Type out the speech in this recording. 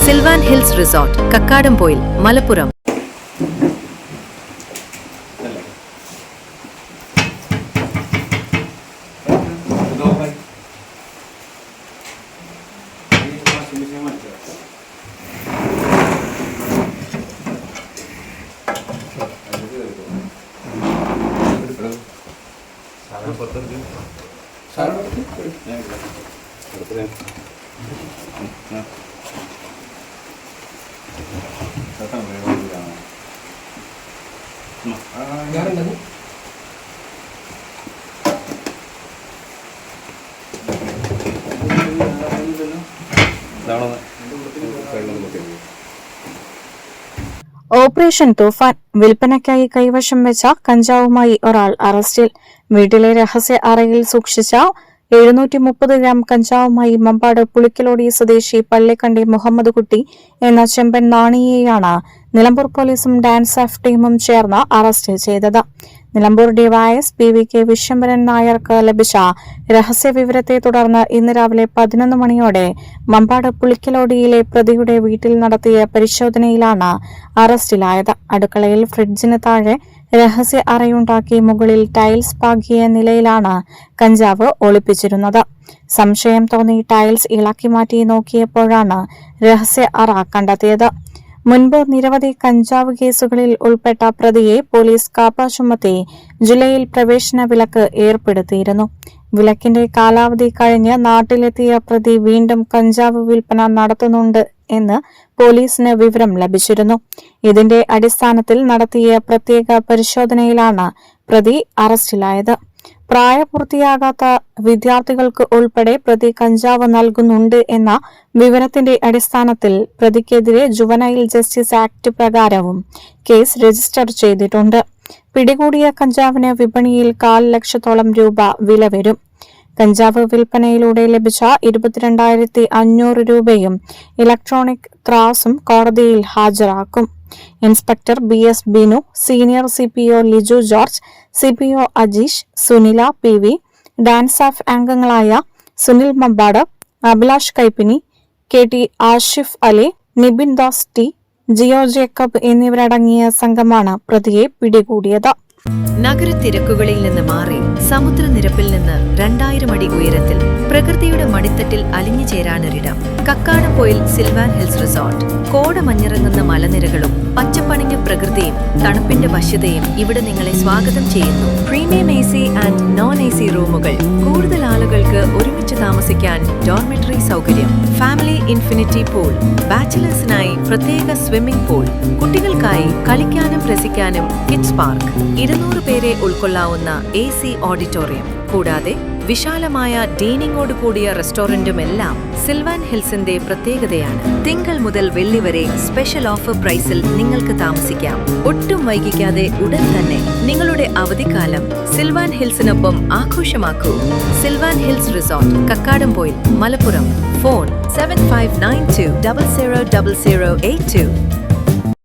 Silvan hills resort, Kakkadampoyil, Malappuram. Operation Toofan. വിൽപ്പനയ്ക്കായി കൈവശം വെച്ച കഞ്ചാവുമായി ഒരാൾ അറസ്റ്റിൽ. വീട്ടിലെ രഹസ്യ അറയിൽ സൂക്ഷിച്ച 730 ഗ്രാം കഞ്ചാവുമായി മമ്പാട് പുളിക്കലോടി സ്വദേശി പള്ളിക്കണ്ടി മുഹമ്മദ് കുട്ടി എന്ന ചെമ്പൻ നാണിയെയാണ് നിലമ്പൂർ പോലീസും ഡാൻസ് ഓഫ് ടീമും ചേർന്ന് അറസ്റ്റ് ചെയ്തത്. നിലമ്പൂർ ഡിവൈഎസ് PVK വിശ്വംഭരൻ നായർക്ക് ലഭിച്ച രഹസ്യവിവരത്തെ തുടർന്ന് ഇന്ന് രാവിലെ 11 മണിയോടെ മമ്പാട് പുളിക്കലോടിയിലെ പ്രതിയുടെ വീട്ടിൽ നടത്തിയ പരിശോധനയിലാണ് അറസ്റ്റിലായത്. അടുക്കളയിൽ ഫ്രിഡ്ജിന് താഴെ രഹസ്യ അറയുണ്ടാക്കി മുകളിൽ ടൈൽസ് പാകിയ നിലയിലാണ് കഞ്ചാവ് ഒളിപ്പിച്ചിരുന്നത്. സംശയം തോന്നി ടൈൽസ് ഇളക്കി മാറ്റി നോക്കിയപ്പോഴാണ് രഹസ്യ അറ കണ്ടെത്തിയത്. മുൻപ് നിരവധി കഞ്ചാവ് കേസുകളിൽ ഉൾപ്പെട്ട പ്രതിയെ പോലീസ് കാപ്പ ചുമത്തി ജില്ലയിൽ പ്രവേശന വിലക്ക് ഏർപ്പെടുത്തിയിരുന്നു. വിലക്കിന്റെ കാലാവധി കഴിഞ്ഞ് നാട്ടിലെത്തിയ പ്രതി വീണ്ടും കഞ്ചാവ് വിൽപ്പന നടത്തുന്നുണ്ട് എന്ന് പോലീസിന് വിവരം ലഭിച്ചിരുന്നു. ഇതിന്റെ അടിസ്ഥാനത്തിൽ നടത്തിയ പ്രത്യേക പരിശോധനയിലാണ് പ്രതി അറസ്റ്റിലായത്. പ്രായപൂർത്തിയാകാത്ത വിദ്യാർത്ഥികൾക്ക് ഉൾപ്പെടെ പ്രതി കഞ്ചാവ് നൽകുന്നുണ്ട് എന്ന വിവരത്തിന്റെ അടിസ്ഥാനത്തിൽ പ്രതിക്കെതിരെ ജുവനൈൽ ജസ്റ്റിസ് ആക്ട് പ്രകാരവും കേസ് രജിസ്റ്റർ ചെയ്തിട്ടുണ്ട്. പിടികൂടിയ കഞ്ചാവിന് വിപണിയിൽ 1,00,000 ലക്ഷത്തോളം രൂപ വില വരും. കഞ്ചാവ് വിൽപ്പനയിലൂടെ ലഭിച്ച 22,500 രൂപയും ഇലക്ട്രോണിക് ത്രാസും കോടതിയിൽ ഹാജരാക്കും. Inspector BS Binu, senior CPO Liju George, CPO Ajeesh, Sunila PV, DANSAF അംഗങ്ങളായ Sunil Mambad, Abhilash Kaippini, KT Ashif Ali, Nibin Das T, Jio Jacob എന്നിവരടങ്ങിയ സംഘമാണ് പ്രതിയെ പിടികൂടിയത്. നഗരത്തിരക്കുകളിൽ നിന്ന് മാറി സമുദ്രനിരപ്പിൽ നിന്ന് 2000 അടി ഉയരത്തിൽ പ്രകൃതിയുടെ മടിത്തട്ടിൽ അലിഞ്ഞു ചേരാനൊരിടം. Kakkadampoyil Sylvan hills resort. കോടമഞ്ഞിറങ്ങുന്ന മലനിരകളും പച്ചപ്പണിഞ്ഞ പ്രകൃതിയും തണുപ്പിന്റെ വശ്യതയും ഇവിടെ നിങ്ങളെ സ്വാഗതം ചെയ്യുന്നു. Premium AC and non AC റൂമുകൾ. കൂടുതൽ ആളുകൾക്ക് ഒരുമിച്ച് താമസിക്കാൻ ഡോർമെറ്ററി സൗകര്യം. Family infinity pool. ബാച്ചിലേഴ്സിനായി പ്രത്യേക സ്വിമ്മിംഗ് പൂൾ. കുട്ടികൾക്കായി കളിക്കാനും രസിക്കാനും കിഡ്സ് പാർക്ക്. 200 പേരെ ഉൾക്കൊള്ളാവുന്ന AC ഓഡിറ്റോറിയം. കൂടാതെ വിശാലമായ ഡൈനിങ്ങോട് കൂടിയ റെസ്റ്റോറന്റുമെല്ലാം സിൽവാൻ ഹിൽസിന്റെ പ്രത്യേകതയാണ്. തിങ്കൾ മുതൽ വെള്ളി വരെ സ്പെഷ്യൽ ഓഫർ പ്രൈസിൽ നിങ്ങൾക്ക് താമസിക്കാം. ഒട്ടും വൈകിക്കാതെ ഉടൻ തന്നെ നിങ്ങളുടെ അവധിക്കാലം സിൽവാൻ ഹിൽസിനൊപ്പം ആഘോഷമാക്കൂ. Sylvan hills resort, Kakkadampoyil, Malappuram. Phone 7592000082.